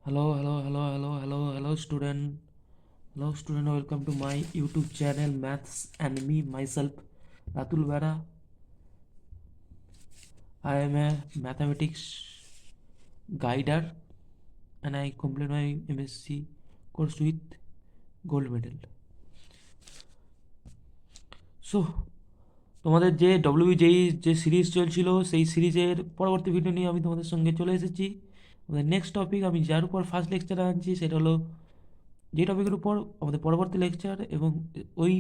Hello, student. Hello, student. Welcome to my YouTube channel, Maths and me, myself, Ratul Vera. I am a mathematics guider and I complete my MSc course with gold medal. So, তোমাদের যে WBJEE যে series চলছিল সেই সিরিজের পরবর্তী video নিয়ে আমি তোমাদের সঙ্গে চলে এসেছি। আমাদের নেক্সট টপিক আমি যার উপর ফার্স্ট লেকচার আনছি সেটা হলো যে টপিকের উপর আমাদের পরবর্তী লেকচার এবং ওই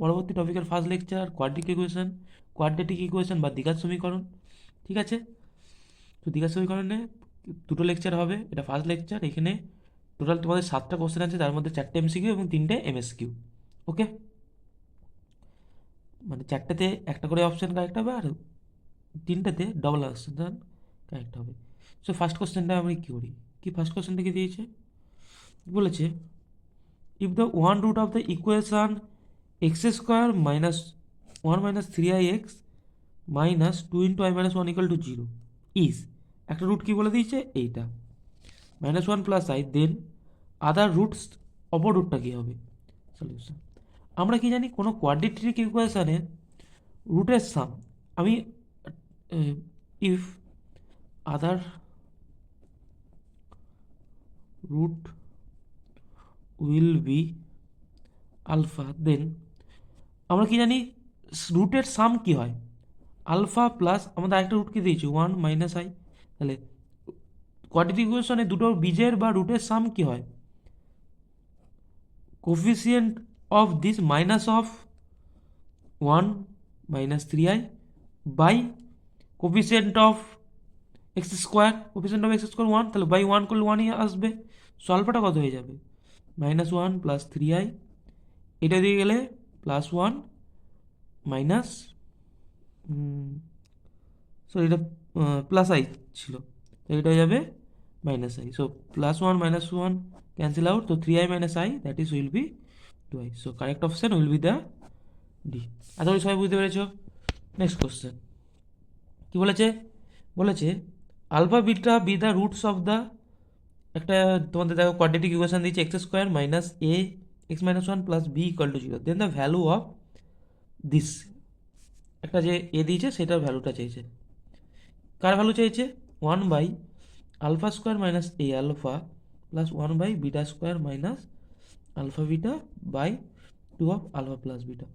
পরবর্তী টপিকের ফার্স্ট লেকচার কোয়াড্রেটিক ইকুয়েশন বা দ্বিঘাত সমীকরণ। ঠিক আছে, তো দ্বিঘাত সমীকরণে দুটো লেকচার হবে, এটা ফার্স্ট লেকচার। এখানে টোটাল তোমাদের 7টা কোশ্চেন আছে, তার মধ্যে 4টে এমসিকিউ এবং 3টে এমএসকিউ। ওকে, মানে 4টেতে একটা করে অপশান কারেক্ট হবে আর 3টেতে ডবল অপশান কারেক্ট হবে। সো ফার্স্ট কোশ্চেনটা আমি কী করি, কি ফার্স্ট কোশ্চেনটা কি দিয়েছে বলেছে, if the one root of the equation x square minus 1 minus 3ix minus 2 into I minus 1 equal to 0 is, একটা রুট কি বলে দিয়েছে এইটা, minus one plus i, then other roots, অপর রুটটা কী হবে সলিউশন। আমরা কি জানি কোনো কোয়াড্রেটিক ইকুয়েশানের রুটের সাম, আমি if other root will be alpha, then আমরা কি জানি রুটের সাম কি হয়, আলফা প্লাস আমাদের আরেকটা রুট কি দিয়েছি 1 মাইনাস আই। তাহলে কোয়াড্রেটিক ইকুয়েশনে দুটো বীজের বা রুটের সাম কি হয়, coefficient of this minus of 1 minus 3i by coefficient of x square, coefficient of x square 1, তাহলে বাই 1 করলে 1ই আসবে। সো আলফাটা কত হয়ে যাবে, মাইনাস 1 প্লাস 3i, এটা দিয়ে গেলে প্লাস 1 মাইনাস, সো এটা প্লাস আই ছিল, তো এটা হয়ে যাবে minus i. So plus 1 minus 1 cancel out, তো 3i minus i that is will be 2i। So correct option will be the D. আশা করি সবাই বুঝতে পেরেছ। নেক্সট কোশ্চেন কি বলেছে, বলেছে alpha beta be the roots of the, একটা তোমাদের দেখো কোয়াড্রেটিক ইকুয়েশন দিয়েছে x square minus a x minus one plus b equal to 0, then the value of this, একটা যে এ দিয়েছে সেটার ভ্যালুটা চাইছে। কার ভ্যালু চাইছে, 1 by alpha square minus a alpha plus 1 by beta square minus alpha beta by 2 of alpha plus beta.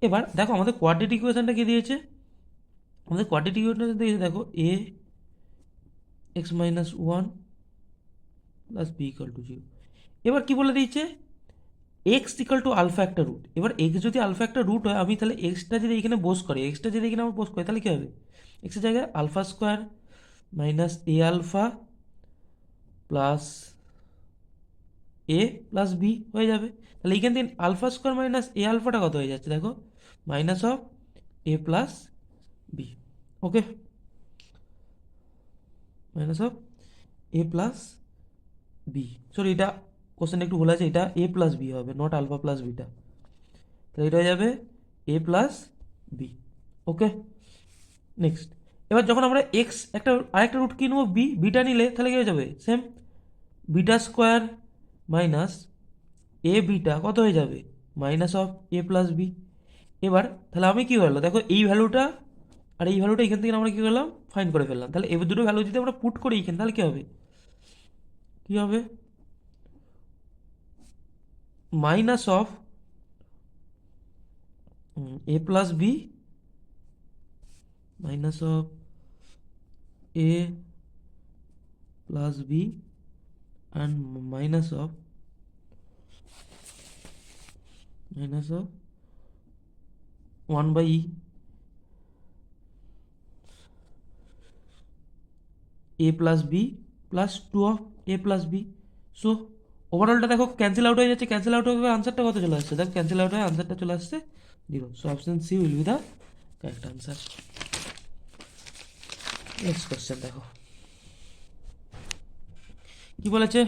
এবার দেখো আমাদের কোয়াড্রেটিক ইকুয়েশনটা কি দিয়েছে, আমাদের কোয়াড্রেটিক ইকুয়েশনটা দিয়েছে দেখো a x minus one plus b equal to 0। এবার কি বলে দিয়েছে, এক্স ইকাল টু আলফা একটা রুট। এবার এক্স যদি আলফা একটা রুট হয়, আমি তাহলে এক্সটা যদি এখানে বোস করে, এক্সটা যদি এখানে আমার বোস করে, তাহলে কী হবে, এক্সের জায়গায় alpha square minus a alpha plus a plus b হয়ে যাবে। তাহলে এইখান থেকে আলফা স্কোয়ার মাইনাস এ আলফাটা কত হয়ে যাচ্ছে দেখো, minus of a plus b. Okay, minus of a plus b, sorry এটা কোশ্চেন একটু ভুল আছে, এটা এ প্লাস বি হবে, নট আলফা প্লাস বিটা। তাহলে এটা হয়ে যাবে a plus b. Okay, next এবার যখন আমরা এক্স একটা আরেকটা রুট কি নেবো বি, বিটা নিলে তাহলে কী হয়ে যাবে, same beta square minus a beta কত হয়ে যাবে, minus of a plus b. এবার তাহলে আমি কী হলো দেখো, এই ভ্যালুটা আর এই ভ্যালুটা এখান থেকে আমরা কী করলাম, ফাইন্ড করে ফেললাম। তাহলে এবার দুটো ভ্যালু যদি আমরা পুট করি এখানে, তাহলে কী হবে, কী হবে, minus of a plus b minus of a plus b and minus of 1 by a plus b plus 2 of a plus b. So ওভারঅলটা দেখো ক্যান্সেল আউট হয়ে যাচ্ছে, ক্যান্সেল আউট হয়ে আনসারটা কত চলে আসছে, দেখো ক্যান্সেল আউট হয়ে আনসারটা চলে আসছে 0। So option C will be the correct answer. Next question দেখো কি বলেছে,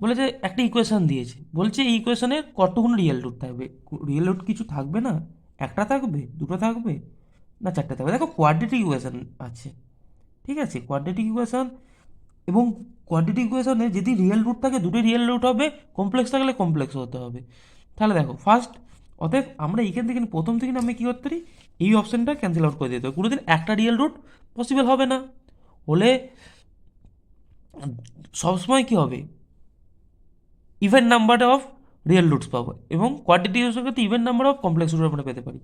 বলেছে একটা ইকুয়েশন দিয়েছে, বলছে এই ইকুয়েশনের কতগুলো রিয়েল রুট থাকবে, রিয়েল রুট কিছু থাকবে না, একটা থাকবে, দুটো থাকবে, না চারটে থাকবে। দেখো কোয়াড্রেটিক ইকুয়েশন আছে, ঠিক আছে, কোয়াড্রেটিক ইকুয়েশন এবং কোয়াড্রেটিক ইকুয়েশনে যদি রিয়েল রুট থাকে দুটো রিয়েল রুট হবে, কমপ্লেক্স থাকলে কমপ্লেক্স হতে হবে। তাহলে দেখো ফার্স্ট, অতএব আমরা এইখান থেকে প্রথম থেকে আমরা কী করতে পারি, এই অপশানটা ক্যান্সেল আউট করে দিতে হবে। কোনোদিন একটা রিয়েল রুট পসিবল হবে না, হলে সবসময় কী হবে, even number of real roots পাবো, এবং কোয়াড্রেটিক ইকুয়েশনের ক্ষেত্রে even number of complex root আমরা পেতে পারি।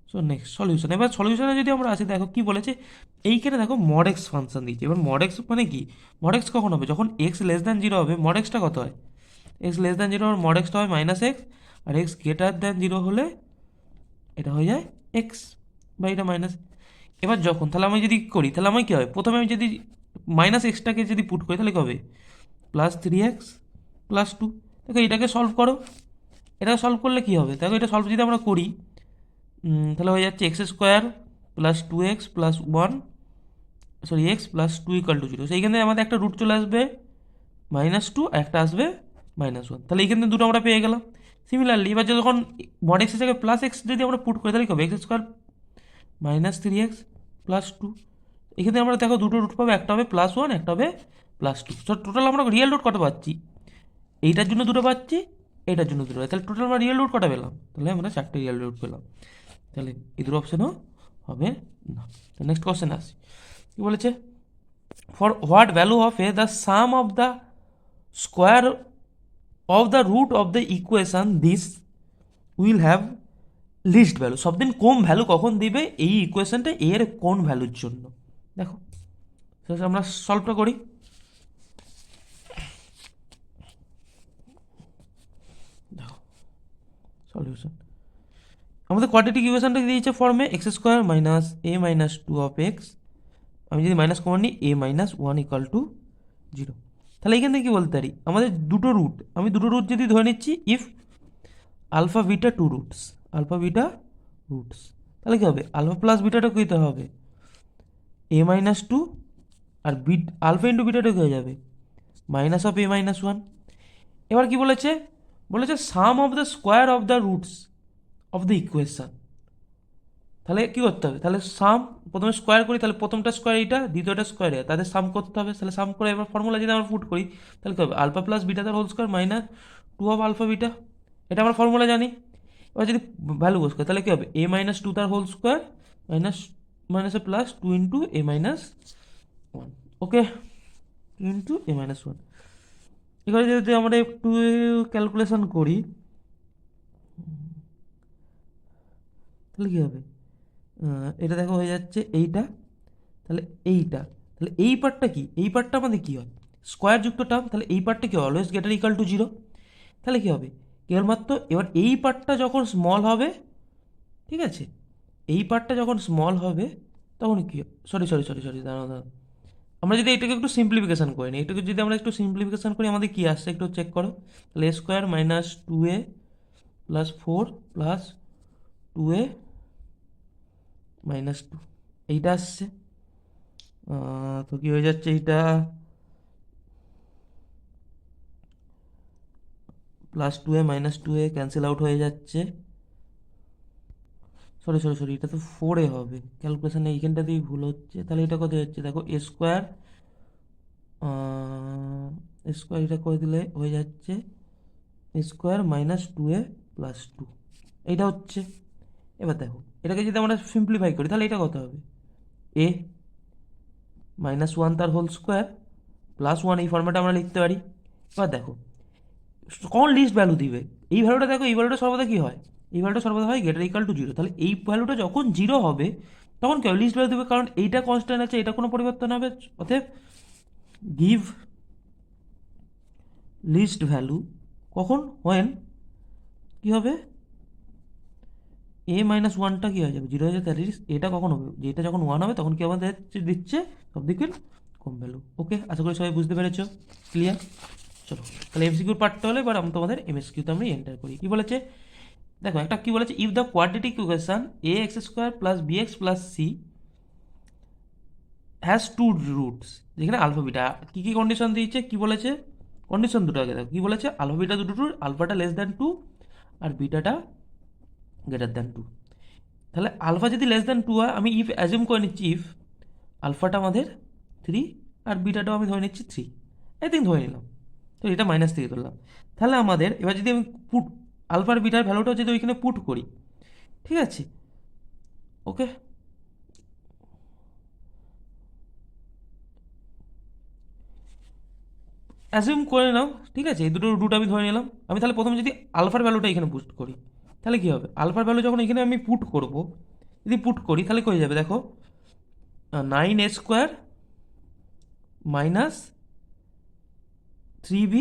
So next solution. এবার সলিউশনে যদি আমরা আসি, দেখো কী বলেছে, এইখানে দেখো মড এক্স ফাংশন দিয়েছে। এবার মড এক্স মানে কি, মড এক্স কখন হবে, যখন এক্স লেস দ্যান জিরো হবে মড এক্সটা কত হয়, x less than zero mod extra হয় মাইনাস এক্স, আর এক্স গ্রেটার দ্যান জিরো হলে এটা হয়ে যায় এক্স, বা এটা মাইনাস। এবার যখন তাহলে আমি যদি করি, তাহলে আমার কী হবে, প্রথমে আমি যদি মাইনাস এক্সটাকে যদি পুট করি তাহলে কী হবে, plus three x plus two. দেখো এটাকে সলভ করো, এটা সলভ করলে কী হবে, দেখো এটা সলভ যদি আমরা করি, তাহলে হয়ে যাচ্ছে x square plus two x plus one, sorry x plus two equal to zero. সেইখানে আমাদের একটা রুট চলে আসবে মাইনাস টু, একটা আসবে মাইনাস ওয়ান, তাহলে এইখানে দুটো আমরা পেয়ে গেলাম। সিমিলারলি এবার যখন মড এক্সের জায়গায় প্লাস এক্স যদি আমরা পুট করি তাহলে কী হবে, x square minus three x plus two. এখানে আমরা দেখো দুটো রুট পাবো, একটা হবে প্লাস ওয়ান, একটা হবে প্লাস টু। সো টোটাল আমরা রিয়েল রুট কত পাচ্ছি, এইটার জন্য দুটো পাচ্ছি, এইটার জন্য দুটো, তাহলে টোটাল আমরা রিয়েল রুট কটা পেলাম, তাহলে আমরা চারটে রিয়েল রুট পেলাম। তাহলে এই দুটো অপশানও হবে না। নেক্সট কোশ্চেন আসি, কী বলেছে, for what value of a the sum of the square of the root of the equation this will have least value. সবদিন কম ভ্যালু কখন দিবে এই ইকুয়েশনটা, এর কোন ভ্যালুর জন্য। দেখো আমরা সলভটা করি। দেখো সলিউশন, আমাদের কোয়াড্রেটিক ইকুয়েশনটা দিয়েছে ফর্মে x square minus a minus two of x, আমি যদি মাইনাস কমন নিই a minus one equal to zero. তাহলে এখান থেকে কী বলতে পারি, আমাদের দুটো রুট, আমি দুটো রুট যদি ধরে নিচ্ছি, if alpha beta two roots, alpha beta roots, তাহলে কী হবে, আলফা প্লাস বিটাটা কী হতে হবে, এ মাইনাস টু, আর আলফা ইন্টু বিটাটা কী হয়ে যাবে, minus of a minus one. এবার কি বলেছে, বলেছে sum of the square of the roots of the equation. তাহলে কী করতে হবে, তাহলে সাম প্রথমে স্কোয়ার করি, তাহলে প্রথমটা স্কোয়ার এইটা, দ্বিতীয়টা স্কোয়ার এটা, তাদের সাম করতে হবে। তাহলে সাম করে এবার ফর্মুলা যদি আমরা পুট করি তাহলে কী হবে, আলফা প্লাস বিটা তার whole square minus two of alpha beta, এটা আমরা ফর্মুলা জানি। এবার যদি ভ্যালু বস করি তাহলে কী হবে, এ মাইনাস টু তার হোল স্কোয়ার মাইনাস মাইনাসে প্লাস টু ইন্টু এ মাইনাস ওয়ান। ওকে, টু ইন্টু এ মাইনাস ওয়ান। এবারে যদি আমরা একটু ক্যালকুলেশন করি তাহলে কী হবে, এটা দেখো হয়ে যাচ্ছে এইটা, তাহলে এইটা, তাহলে এই পার্টটা কি, এই পার্টটা আমাদের কী হয়, স্কোয়ার যুক্ত টার্ম, তাহলে এই পার্টটা কি always greater equal to zero. তাহলে কী হবে, কেবলমাত্র এবার এই পার্টটা যখন স্মল হবে, ঠিক আছে, এই পার্টটা যখন স্মল হবে তখন কী, সরি সরি সরি সরি দাঁড়াও দাঁড়াও, আমরা যদি এটাকে একটু সিম্পলিফিকেশান করি না, এটাকে যদি আমরা একটু সিম্পলিফিকেশান করি আমাদের কী আসছে একটু চেক করো, তাহলে এ স্কোয়ার মাইনাস টু এ প্লাস ফোর প্লাস টু এ মাইনাস টু, এইটা আসছে। তো কী হয়ে যাচ্ছে, এইটা প্লাস টু এ মাইনাস টু এ ক্যান্সেল আউট হয়ে যাচ্ছে, সরি সরি সরি এটা তো ফোরে হবে, ক্যালকুলেশানে এইখানটাতেই ভুল হচ্ছে। তাহলে এটা কত যাচ্ছে, দেখো এ স্কোয়ার স্কোয়ার, এটা করে দিলে হয়ে যাচ্ছে স্কোয়ার মাইনাস টু এ প্লাস টু, এইটা হচ্ছে। এবার দেখো এটাকে যদি আমরা সিম্পলিফাই করি তাহলে এটা কত হবে, এ মাইনাস ওয়ান তার হোল স্কোয়ার প্লাস ওয়ান, এই ফর্ম্যাটে আমরা লিখতে পারি। এবার দেখো কোন লিস্ট ভ্যালু দিবে, এই ভ্যালুটা দেখো, এই ভ্যালুটা সর্বদা কী হয়, এই ভ্যালুটা সর্বদা হয় গ্রেটার ইকাল টু জিরো। তাহলে এই ভ্যালুটা যখন জিরো হবে তখন কেউ লিস্ট ভ্যালু দেবে, কারণ এইটা কনস্ট্যান্ট আছে, এটা কোনো পরিবর্তন হবে। অতএব গিভ লিস্ট ভ্যালু কখন, হোয়েন কী হবে, এ মাইনাস ওয়ানটা কী হয়ে যাবে, জিরো হয়ে যাবে, দ্যাট ইজ এটা কখন হবে, যেটা যখন ওয়ান হবে তখন কি আমাদের দিচ্ছে সব দিকে কম ভ্যালু। ওকে, আশা করি সবাই বুঝতে পেরেছো, ক্লিয়ার। চলো তাহলে এমসিকিউর পার্টটা হলে এবার আমি তোমাদের এমএসকিউতে আমি এন্টার করি। কী বলেছে দেখো, একটা কী বলেছে, if the quadratic equation a x square plus b x plus c has two roots, যেখানে আলফা বিটা, কী কী কন্ডিশন দিয়েছে, কী বলেছে, কন্ডিশন দুটো আগে দেখো, কী বলেছে, আলফা বিটা দুটো রুট, আলফাটা লেস দ্যান টু আর বিটাটা গ্রেটার দ্যান টু। তাহলে আলফা যদি লেস দ্যান টু হয়, আমি ইফ অ্যাজিউম করে নিচ্ছি, ইফ আলফাটা আমাদের থ্রি আর বিটাটাও আমি ধরে নিচ্ছি 3, আই থিঙ্ক ধরে নিলাম। তো এটা মাইনাস থেকে ধরলাম। তাহলে আমাদের এবার যদি আমি পুট আলফার বিটার ভ্যালুটা যদি ওইখানে পুট করি, ঠিক আছে, ওকে, অ্যাজিউম করে নাও, ঠিক আছে, এই দুটো রুট আমি ধরে নিলাম। আমি তাহলে প্রথমে যদি আলফার ভ্যালুটা এখানে পুট করি, তাহলে কী হবে, আলফার ভ্যালু যখন এখানে আমি পুট করব, যদি পুট করি তাহলে কী হয়ে যাবে দেখো, 9a² minus 3b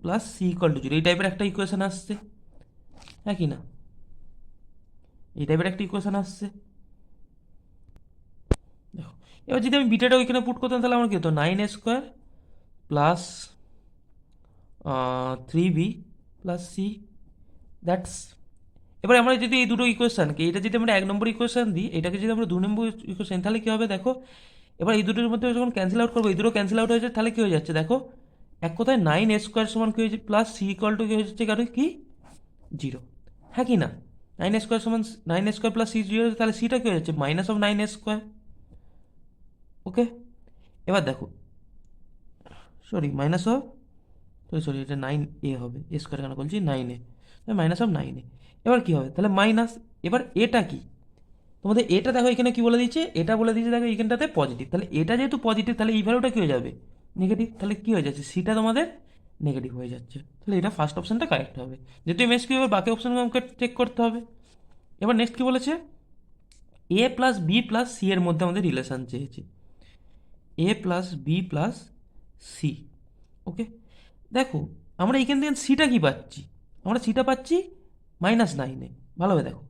plus c equal to 0, এই টাইপের একটা ইকুয়েশন আসছে, হ্যাঁ কি না, এই টাইপের একটা ইকুয়েশন আসছে। দেখো এবার যদি আমি বিটাটা ওইখানে পুট করতাম তাহলে আমার কী হতো, 9a² plus 3b plus c, that's. এবার আমরা যদি এই দুটো ইকুয়েশনকে, এটা যদি আমরা 1 নম্বর ইকুয়েশন দিই, এটাকে যদি আমরা 2 নম্বর ইকুয়েশন, তাহলে কী হবে দেখো, এবার এই দুটোর মধ্যে যখন ক্যান্সেল আউট করবো, এই দুটো ক্যান্সেল আউট হয়ে যাচ্ছে, তাহলে কী হয়ে যাচ্ছে দেখো, এক কথায় 9a² সমান কী হয়েছে, প্লাস c ইকুয়াল টু কী হয়ে যাচ্ছে, কারণ কি 0, হ্যাঁ কি না, 9a² সমান 9a² প্লাস c 0, তাহলে সিটা কী হয়ে যাচ্ছে, মাইনাস অফ 9a²। ওকে, এবার দেখো, সরি মাইনাস অফ, সরি এটা 9a হবে, a² কেন বলছি, 9a, মাইনাস অফ 9a। এবার কী হবে তাহলে মাইনাস, এবার এটা কি, তোমাদের এটা দেখো এখানে কি বলে দিচ্ছে, এটা বলে দিচ্ছে দেখো এখানটাতে পজিটিভ, তাহলে এটা যেহেতু পজিটিভ তাহলে এই ভ্যালুটা কী হয়ে যাবে, নেগেটিভ, তাহলে কী হয়ে যাচ্ছে, সিটা তোমাদের নেগেটিভ হয়ে যাচ্ছে, তাহলে এটা ফার্স্ট অপশানটা কারেক্ট হবে। যেহেতু এমএস কিউ হবে, বাকি অপশানগুলো আমাকে চেক করতে হবে। এবার নেক্সট কী বলেছে, এ প্লাস বি প্লাস সি এর মধ্যে আমাদের রিলেশান চেয়েছে, এ প্লাস বি প্লাস সি। ওকে, দেখো আমরা এখান থেকে সিটা কি পাচ্ছি, আমরা সিটা পাচ্ছি -9-এ, ভালোভাবে দেখো।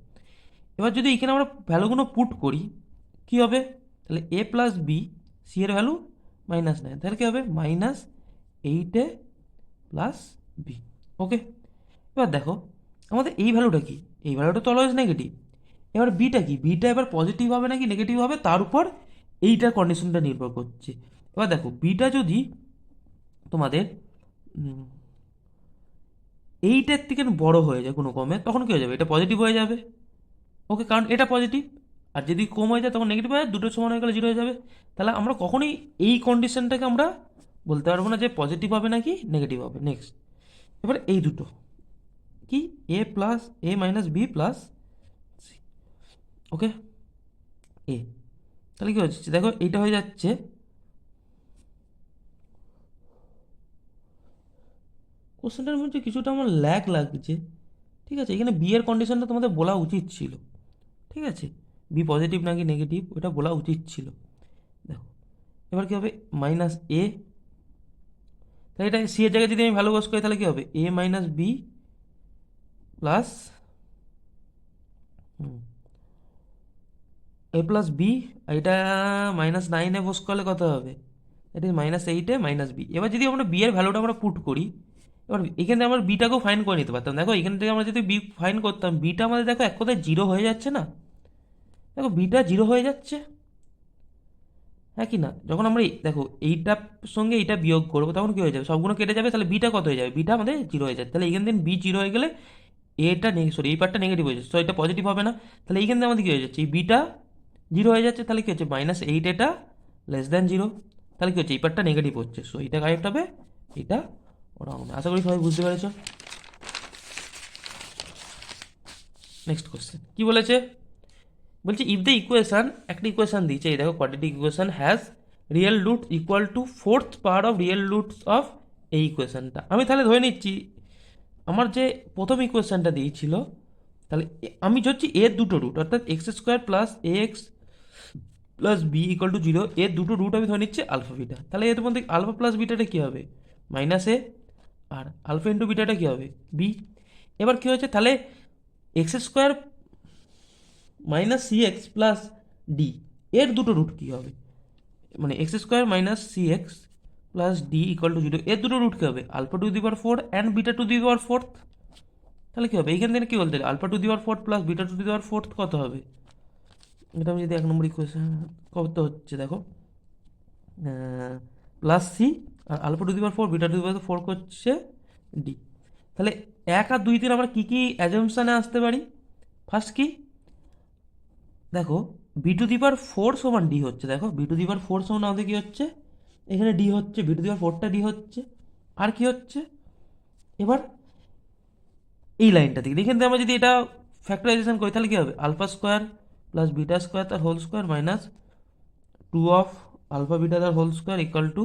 এবার যদি এখানে আমরা ভ্যালুগুলো পুট করি কী হবে, তাহলে এ প্লাস বি, সি এর ভ্যালু -9, তাহলে কী হবে, -8a প্লাস বি। ওকে, এবার দেখো আমাদের এই ভ্যালুটা কি, এই ভ্যালুটা তো অলওয়েজ নেগেটিভ। এবার বিটা কি, বিটা এবার পজিটিভ হবে নাকি নেগেটিভ হবে, তার উপর এইটার কন্ডিশনটা নির্ভর করছে। এবার দেখো বিটা যদি তোমাদের এইটার থেকে বড় হয়ে যায় কোনো কমে, তখন কী হয়ে যাবে, এটা পজিটিভ হয়ে যাবে। ওকে, কারণ এটা পজিটিভ, আর যদি কম হয়ে যায় তখন নেগেটিভ হয়ে যায়, দুটো সমান হয়ে গেলে 0 হয়ে যাবে। তাহলে আমরা কখনোই এই কন্ডিশনটাকে আমরা বলতে পারবো না যে পজিটিভ হবে নাকি নেগেটিভ হবে। নেক্সট, এবার এই দুটো কি, এ প্লাস এ মাইনাস বি প্লাস সি, ওকে, এ, তাহলে কী হচ্ছে দেখো এইটা হয়ে যাচ্ছে, কোশ্চেনটার মধ্যে কিছুটা আমার ল্যাগ লাগছে, ঠিক আছে, এখানে বি এর কন্ডিশনটা তোমাদের বলা উচিত ছিল, ঠিক আছে, বি পজিটিভ নাকি নেগেটিভ ওটা বলা উচিত ছিল। দেখো এবার কী হবে, মাইনাস এ, তাহলে এটা সি এর জায়গায় যদি আমি ভ্যালু বস করি তাহলে কী হবে, a minus B plus a plus B, এটা -9-এ বস করলে কত হবে, এটা -8 মাইনাস বি। এবার যদি আমরা বি এর ভ্যালুটা আমরা পুট করি, এবার এখান থেকে আমরা বিটাকেও ফাইন করে নিতে পারতাম। দেখো এখান থেকে আমরা যদি বি ফাইন করতাম, বিটা আমাদের দেখো এক কথায় 0 হয়ে যাচ্ছে না, দেখো বিটা 0 হয়ে যাচ্ছে, হ্যাঁ কি না, যখন আমরা দেখো এইটার সঙ্গে এইটা বিয়োগ করবো তখন কী হয়ে যাবে, সবগুলো কেটে যাবে, তাহলে বিটা কত হয়ে যাবে, বিটা আমাদের 0 হয়ে যাবে। তাহলে এখান থেকে বি 0 হয়ে গেলে এটা সরি এই পার্টটা নেগেটিভ হয়ে যাচ্ছে, তো এটা পজিটিভ হবে না। তাহলে এইখান থেকে আমাদের কী হয়ে যাচ্ছে, এই বিটা 0 হয়ে যাচ্ছে, তাহলে কী হচ্ছে, -8 এটা <0, তাহলে কী হচ্ছে, এই পার্টটা নেগেটিভ হচ্ছে, সো এটা কারেক্ট হবে, এটা রং। আশা করি সবাই বুঝতে পেরেছ। নেক্সট কোশ্চেন কী বলেছে, বলছি ইফ দ্য ইকুয়েশন, একটা ইকুয়েশন দিয়েছে এই দেখো, quadratic equation has real root equal to 4th power of real roots of, এই ইকুয়েশনটা আমি তাহলে ধরে নিচ্ছি আমার যে প্রথম ইকুয়েশনটা দিয়েছিল, তাহলে আমি ধরছি এর দুটো রুট, অর্থাৎ x² plus ax plus b equal to 0, এর দুটো রুট আমি ধরে নিচ্ছি আলফা বিটা। তাহলে এর মধ্যে আলফা প্লাস বিটাটা কী হবে, -a, আর আলফা ইন্টু বিটাটা কী হবে, বি। এবার কী হয়েছে তাহলে x² minus c x plus d, এর দুটো রুট কী হবে, মানে x² minus c x plus d equal to 0, এর দুটো রুট কী হবে, alpha to the power 4 and beta to the power 4th। তাহলে কী হবে, এইখান থেকে কী বলতে হবে, alpha to the power 4 plus beta to the power 4th কত হবে, এটা আমি যদি 1 নম্বর ইকুয়েশন কত হচ্ছে দেখো, প্লাস সি, আর alpha to the power 4 beta to the power 4 করছে ডি। তাহলে 1 আর 2 3 আমরা কী কী অ্যাজাম্পশানে আসতে পারি, ফার্স্ট কি দেখো বি টু দি পাওয়ার 4 সমান ডি হচ্ছে, দেখো বি টু দি পাওয়ার 4 সমান আমাদের কী হচ্ছে এখানে ডি হচ্ছে, বি টু দি পাওয়ার 4টা ডি হচ্ছে। আর কি হচ্ছে এবার এই লাইনটা থেকে এখান থেকে আমরা যদি এটা ফ্যাক্টরাইজেশন করি তাহলে কী হবে, alpha square plus beta square তার whole square minus 2 of alpha beta তার whole square equal to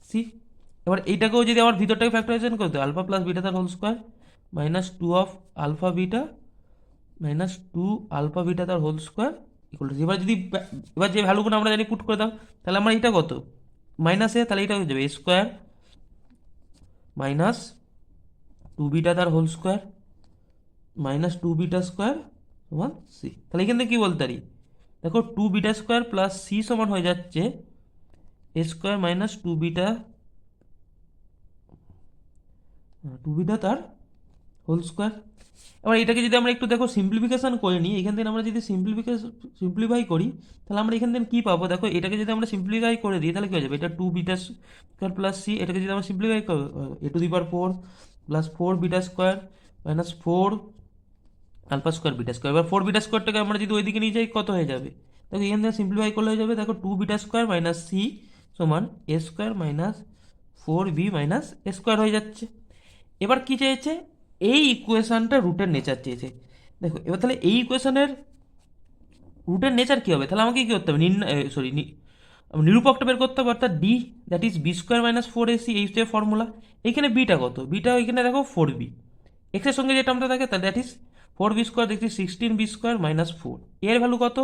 C. এবার এইটাকেও যদি আমার ভিতরটাকে ফ্যাক্টরাইজেশন করতে আলফা প্লাস বিটা তার whole square minus 2 of alpha beta minus 2 alpha beta তার হোল স্কোয়ার ইকুয়াল টু, এবার যদি এবার যে ভ্যালুগুলো আমরা জানি পুট করে দাও, তাহলে আমার এটা কত মাইনাসে, তাহলে এটা হয়ে যাবে এ স্কোয়ার মাইনাস 2 বিটা তার whole square minus 2 beta square সমান সি। তাহলে এখান থেকে কী বলতে পারি, দেখো 2 বিটা স্কোয়ার প্লাস সি সমান হয়ে যাচ্ছে এ স্কোয়ার মাইনাস 2 বিটা তার হোল স্কোয়ার। এবার এটাকে যদি আমরা একটু দেখো সিম্পলিফিকেশন করে নিই, এখান থেকে আমরা যদি সিম্পলিফাই করি তাহলে আমরা এখান থেকে কী পাবো, দেখো এটাকে যদি আমরা সিম্পলিফাই করে দিই তাহলে কী হয়ে যাবে, এটা 2 বিটা স্কোয়ার প্লাস সি, এটাকে যদি আমরা সিম্পলিফাই করি a to the power 4 plus 4 beta square minus 4 alpha square beta square. এবার 4 বিটা স্কোয়ারটাকে আমরা যদি ওইদিকে নিয়ে যাই কত হয়ে যাবে, দেখো এখান থেকে সিম্পলিফাই করলে হয়ে যাবে, দেখো 2 বিটা স্কোয়ার মাইনাস সি সমান এ square minus 4 B minus a square হয়ে যাচ্ছে। এবার কি চেয়েছে, এই ইকুয়েশনটা রুটের নেচার চেয়েছে। দেখো এবার তাহলে এই ইকুয়েশনের রুটের নেচার কী হবে, তাহলে আমাকে কী করতে হবে, নিরূপকটা বের করতে হবে, অর্থাৎ D that is b square minus 4ac, এই যে ফর্মুলা। এইখানে বিটা কত, বিটা এখানে দেখো 4b, এক্সের সঙ্গে যে টার্মটা থাকে তাহলে দ্যাট ইজ 4b স্কোয়ার, দেখছি 16b স্কোয়ার মাইনাস 4, এর ভ্যালু কত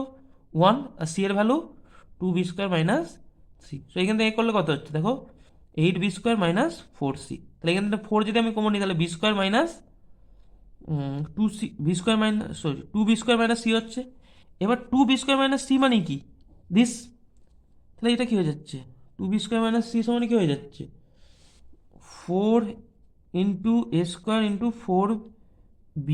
1 আর সি এর value 2b square minus c. So এখান থেকে করলে কত হচ্ছে, দেখো 8b স্কোয়ার মাইনাস 4c। তাহলে এখান থেকে 4 যদি আমি কমন নিই তাহলে b square minus 2c, b square minus 2b square minus c হচ্ছে। এবার 2b স্কোয়ার মাইনাস সি মানে কি, দিস, তাহলে এটা কী হয়ে যাচ্ছে, 2b স্কোয়ার মাইনাস সি সমান কী হয়ে যাচ্ছে, 4 into A square into 4b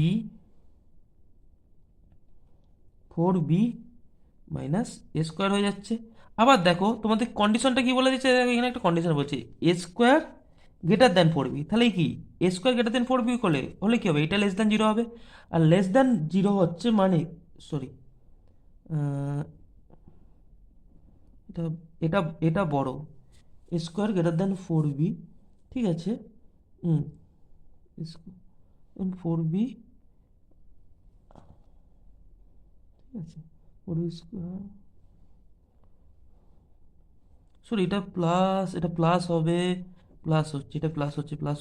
minus a square হয়ে যাচ্ছে। আবার দেখো তোমাদের কন্ডিশনটা কি বলে দিচ্ছে, দেখো এখানে একটা কন্ডিশন বলছে এ স্কোয়ার গ্রেটার দ্যান 4b, তাহলে কি এ স্কোয়ার গ্রেটার দ্যান 4b হলে কী হবে, এটা লেস দ্যান 0 হবে। আর লেস দ্যান 0 হচ্ছে মানে সরি এটা এটা এটা বড়, এ স্কোয়ার গ্রেটার দ্যান 4b, ঠিক আছে, হুম 4b, ঠিক আছে 4b স্কোয়ার, সরি এটা প্লাস হবে, প্লাস হচ্ছে, এটা প্লাস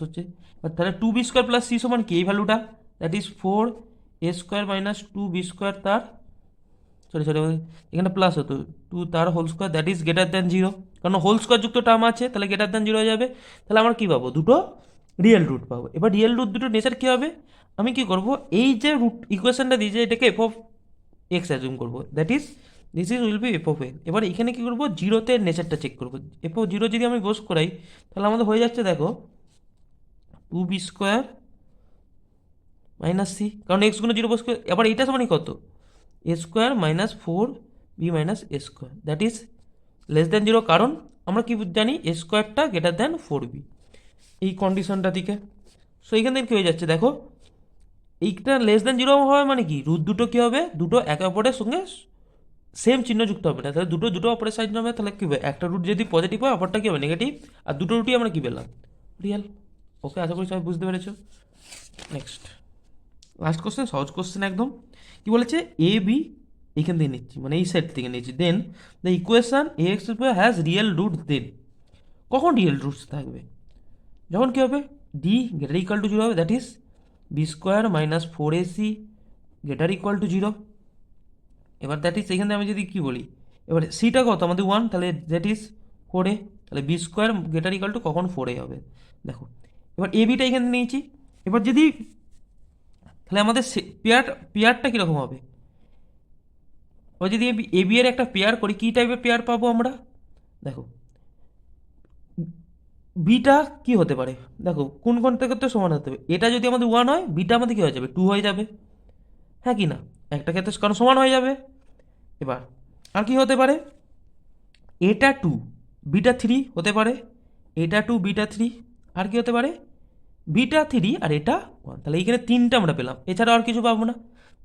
হচ্ছে। আর তাহলে 2b স্কোয়ার প্লাস সি সমান কি, এই ভ্যালুটা that is 4a square minus 2b square তার সরি এখানে প্লাস হতো 2 তার whole square that is greater than 0, কারণ হোল স্কোয়ার যুক্ত টার্ম আছে তাহলে গ্রেটার দ্যান 0 হয়ে যাবে। তাহলে আমরা কী পাবো, দুটো রিয়েল রুট পাবো। এবার রিয়েল রুট দুটো নেচার কী হবে, আমি কি করব, এই যে রুট ইকুয়েশনটা দিয়েছে এটাকে এফ অফ এক্স অ্যাজুম করবো, that is this is will be f of a. এবার এখানে কী করবো, জিরোতে নেচারটা চেক করবো, এফ অফ জিরো যদি আমি বস করাই তাহলে আমাদের হয়ে যাচ্ছে, দেখো 2b স্কোয়ার মাইনাস সি, কারণ এক্স গুলো জিরো বস করে, এবার এইটা সমানই কত, a square minus 4b minus a square that is less than 0, কারণ আমরা কি জানি এ স্কোয়ারটা গ্রেটার দ্যান 4b, এই কন্ডিশনটা থেকে। সো এইখান থেকে কী হয়ে যাচ্ছে, দেখো এইটা লেস দ্যান 0 হবে মানে কি, রুট দুটো কী হবে, দুটো একে অপরের সঙ্গে সেম চিহ্ন যুক্ত হবে না, তাহলে দুটো অপরের সাইড হবে, তাহলে কী হবে, একটা রুট যদি পজিটিভ হয় অপরটা কী হবে নেগেটিভ, আর দুটো রুটই আমরা কী পেলাম, রিয়েল। ওকে, আশা করি সবাই বুঝতে পেরেছো। নেক্সট লাস্ট কোশ্চেন, সহজ কোশ্চেন একদম। কি বলেছে, এ বি এইখান থেকে নিচ্ছি, মানে এই সেট থেকে নিচ্ছি, then the equation a x has real root, then কখন রিয়েল রুটস থাকবে, যখন কী হবে, ডি গ্রেটার ইকুয়াল টু 0 হবে, that is b square minus 4ac greater equal to 0। এবার দ্যাট ইজ এখানে আমি যদি কী বলি, এবার সিটা কত আমাদের 1, তাহলে দ্যাট ইজ 4a, তাহলে b square greater equal to কখন 4a হবে। দেখো এবার এ বিটা এখানে নিয়েছি, এবার যদি তাহলে আমাদের পেয়ারটা কীরকম হবে, এবার যদি এ বি এর একটা পেয়ার করি, কী টাইপের পেয়ার পাবো আমরা, দেখো বিটা কি হতে পারে, দেখো কোন ক্ষেত্রে সমান হতে হবে, এটা যদি আমাদের 1 হয় বিটা আমাদের কী হয়ে যাবে, 2 হয়ে যাবে, হ্যাঁ কি না, একটা ক্ষেত্রে কারণ সমান হয়ে যাবে। এবার আর কি হতে পারে, এটা 2 বিটা 3 হতে পারে, এটা 2 বিটা 3, আর কি হতে পারে, বিটা 3 আর এটা 1, তাহলে এইখানে 3টা আমরা পেলাম, এছাড়া আর কিছু পাবো না।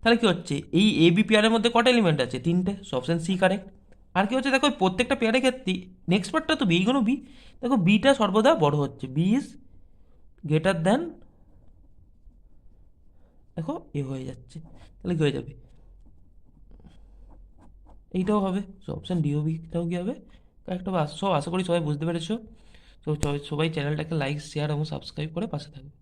তাহলে কি হচ্ছে, এই এ বি পেয়ারের মধ্যে কটা এলিমেন্ট আছে, 3টে, সো অপশন সি কারেক্ট। আর কি হচ্ছে দেখো, ওই প্রত্যেকটা পেয়ারের ক্ষেত্রে নেক্সট পার্টটা তো বি কোনো বি, দেখো বিটা সর্বদা বড় হচ্ছে, বি ইজ গ্রেটার দ্যান, দেখো এ হয়ে যাচ্ছে, তাহলে কি হয়ে যাবে, এইটাও হবে। সো অপশান ডি ও বিটাও কি হবে, কারেক্ট হবে। সব আশা করি সবাই বুঝতে পেরেছো। তো সবাই চ্যানেলটাকে লাইক শেয়ার এবং সাবস্ক্রাইব করে পাশে থাকবে।